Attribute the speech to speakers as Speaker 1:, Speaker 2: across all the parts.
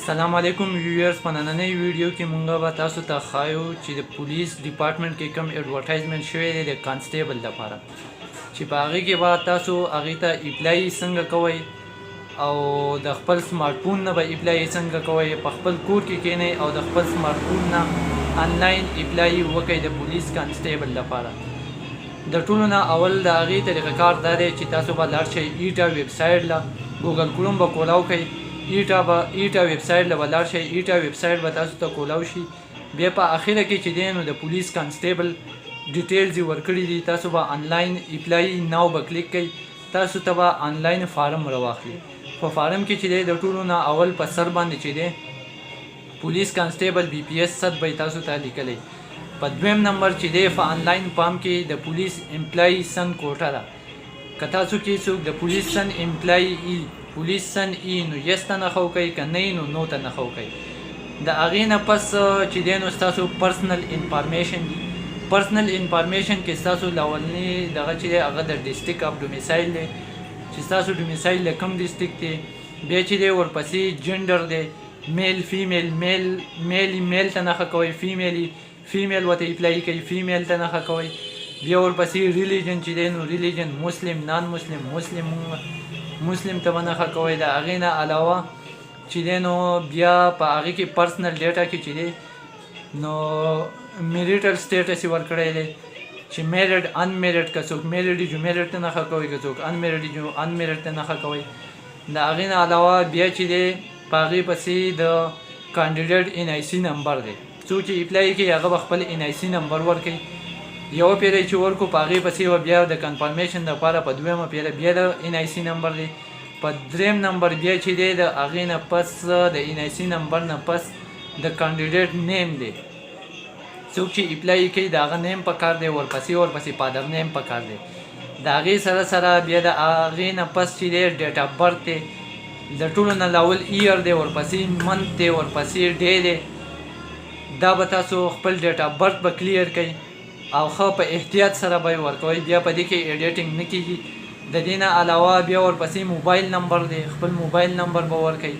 Speaker 1: السلام علیکم ویورز په نننۍ ویډیو کې مونږ به تاسو ته ښایو چې د پولیس ډپارټمنټ کې کوم ایډورټایزمنټ شوی دی د کانسټیبل لپاره چې په هغې کې به تاسو هغې ته اپلای څنګه کوئ او د خپل سمارټ فون نه به اپلای څنګه کوئ په خپل کور کې کښېنئ او د خپل سمارټ فون نه آنلاین اپلای وکئ د پولیس کانسټیبل لپاره د ټولو نه اول د هغې طریقه کار دا دی چې تاسو به لاړ شئ ایټا ویب سایټ له ګوګل کروم به کولاو کوئ ایټا ویب سایټ له به لاړ شئ ایټا ویب سایټ به تاسو ته کولاو شي بیا په اخره کې چې دی نو د پولیس کانسټیبل ډیټیلز یې ورکړي دي تاسو به آنلاین اپلای ناو به کلیک کوئ تاسو ته به آنلاین فارم راواخلي په فارم کې چې دی د ټولو نه اول په سر باندې چې دی پولیس کانسټیبل بی پی ایس صد به تاسو ته لیکلی په دویم نمبر چې دی په آنلاین فارم کې د پولیس امپلای سن کوټه ده که تاسو کې څوک د پولیس سن امپلای پولیس سن ای نو یس ته نښه وکئ که نه نو نو ته نښه وکئ د هغې نه پس چې دی نو ستاسو پرسنل انفارمیشن دي پرسنل انفارمیشن کې ستاسو لاولنی دغه چې دی هغه د ډسټرک اف ډومیسایل دی چې ستاسو ډومیسایل د کوم ډسټرک دی بیا چې دی ورپسې جنډر دی میل فیمیل میل ته نښه کوئ فیمیل ورته اپلای کوي فیمیل ته نښه کوئ بیا ورپسې ریلیجن چې دی نو ریلیجن مسلم نان مسلم مسلم ته به نښه کوئ د هغې نه علاوه چې دی نو بیا په هغې کې پرسنل ډیټا کې چې دی نو میریټل سټیټس یې ورکړی دی چې میریډ انمیریډ که څوک میریډ جو میریډ ته نښه کوئ که څوک انمیریډ جو انمیریډ ته نښه کوئ د هغې نه علاوه بیا چې دی په هغې پسې د کانډیډیټ ان آی سی نمبر دی څوک چې اپلای کوي هغه به خپل ان آی سی نمبر ورکوي یوه پیره چې ورکو په هغې پسې به بیا د کنفرمیشن دپاره په دویمه پیره بیا د ان آی سی نمبر دی په دریم نمبر بیا چې دی د هغې نه پس د ان آی سی نمبر نه پس د کانډیډیټ نیم دی څوک چې اپلای کوي د هغه نیم پکار دی ورپسې فادر نیم پکار دی د هغې سره سره بیا د هغې نه پس چې دی ډیټ اف برث دی د ټولو نه لاول ایئر دی ورپسې منت دی ورپسې ډے دی دا به تاسو خپل ډیټ اف برث به کلیر کوئ او ښه په احتیاط سره به یې ورکوئ بیا په دې کې ایډیټینګ نه کیږي د دې نه علاوه بیا ورپسې موبایل نمبر دی خپل موبایل نمبر به ورکوئ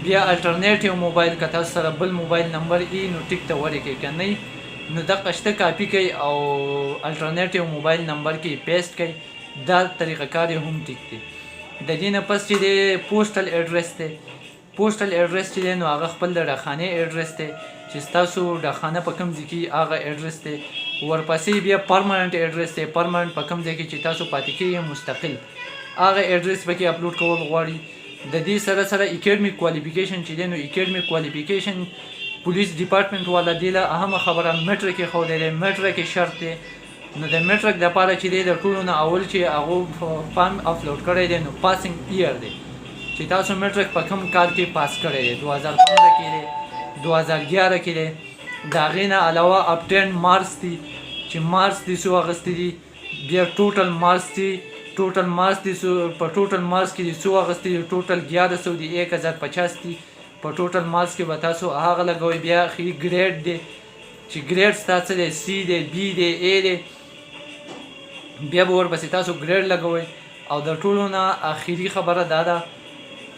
Speaker 1: بیا الټرنیټیو موبایل که تاسو سره بل موبایل نمبر ای نو ټیک ته ورکوئ که نه نو دغه شته کاپي کوئ او الټرنیټیو موبایل نمبر کې پیسټ کوئ دا طریقه کار یې هم ټیک دی د دې نه پس چې دی پوسټل ایډرس دی پوسټل ایډرس چې دی نو هغه خپل د ډاکخانې ایډرس دی چې ستاسو ډاکخانه په کوم ځای کې هغه ایډرس دی ورپسې بیا پرمننټ ایډرس دی پرمننټ په کوم ځای کې چې تاسو پاتې کېږئ مستقل هغه ایډرس پکې اپلوډ کول غواړي د دې سره سره اکیډمیک کوالیفیکیشن چې دی نو اکیډمیک کوالیفیکیشن پولیس ډپارټمنټ والا دی له اهمه خبره میټرک یې ښودی دی میټرک یې شرط دی نو د میټرک دپاره چې دی د ټولو نه اول چې هغو فارم اپلوډ کړی دی نو پاسینګ ایئر دی چې تاسو میټرک په کوم کال کې پاس کړی دی 2015 کې دی 2011 کې دی د هغې نه علاوه اپټین مارکس دي چې مارکس دي څو اخیستی دي بیا ټوټل مارکس دي ټوټل مارکس دي په ټوټل مارکس کې دي څو اخیستی دي ټوټل 1100 دي 1050 دي په ټوټل مارکس کې به تاسو هغه لګوئ بیا اخري ګریډ دی چې ګریډ ستا څه دی سی دی بی دی ای دی بیا به ورپسې تاسو ګریډ لګوئ او د ټولو نه اخري خبره دا ده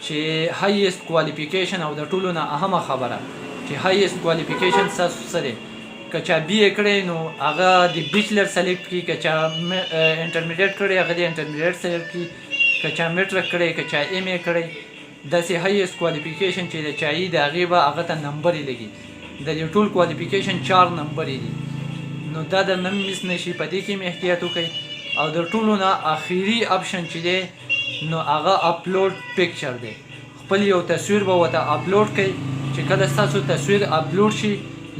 Speaker 1: چې هایست کوالیفیکیشن او د ټولو نه اهمه خبره چې هایست کوالیفیکیشن ستاسو څه دی که چا بی اې کړی نو هغه د بیچلر سلیکټ کړي که چا انټرمیډیټ کړی هغه د انټرمیډیټ سلیکټ کړي که چا میټرک کړی که چا ایم اې کړی داسې هایست کوالیفیکیشن چې د چا یي د هغې به هغه ته نمبرې لګي د دې ټول کوالیفیکیشن 4 نمبرې دي نو دا درنه مس نه شي په دې کې هم احتیاط وکړئ او د ټولو نه آخري اپشن چې دی نو هغه اپلوډ پکچر دی خپل یو تصویر به ورته اپلوډ کړئ چې کله ستاسو تصویر اپلوډ شي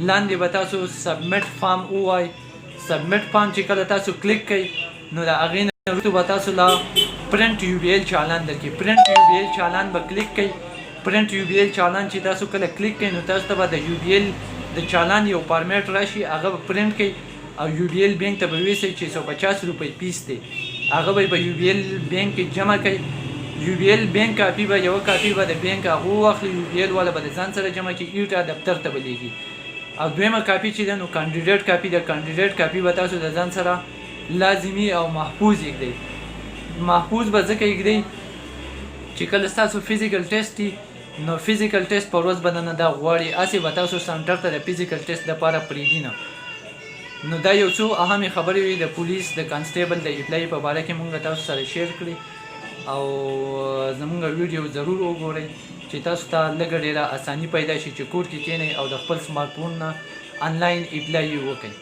Speaker 1: لاندې به تاسو سبمیټ فارم ووایئ سبمیټ فارم چې کله تاسو کلیک کړئ نو د هغې نه وروسته به تاسو لا پرنټ یو بی ایل چالان درکړي پرنټ یو بی ایل چالان به کلیک کړئ پرنټ یو بی ایل چالان چې تاسو کله کلیک کړئ نو تاسو ته به د یو بی ایل د چالان یو فارمیټ راشي هغه به پرنټ کړئ او یو بی ایل بینک ته به ویسئ چې 150 روپۍ پیس دی هغه به په یو بی ایل بینک کې جمع کړئ یو بی ایل بینک کاپي به یوه کاپي به د بینک هغه واخلي یو بی ایل والا به د ځان سره جمع کړي ایټا دفتر ته به لیږي او دویمه کاپي چې ده نو کانډیډیټ کاپي د کانډیډیټ کاپي به تاسو د ځان سره لازمي او محفوظ یږدئ محفوظ به ځکه یږدئ چې کله ستاسو فزیکل ټیسټ نو فزیکل ټیسټ په ورځ باندې دا غواړي هسې به تاسو سنټر ته د فزیکل ټیسټ دپاره پرېږدي نه. نو دا یو څو اهمې خبرې وي د پولیس د کانسټیبل د اپلای په باره کې مونږ تاسو سره شیر کړي او زمونږ ویډیو ضرور وګورئ چې تاسو ته لږه ډېره اساني پیدا شي چې کور کې کښېنئ او د خپل سمارټ فون نه آنلاین اپلای وکړئ.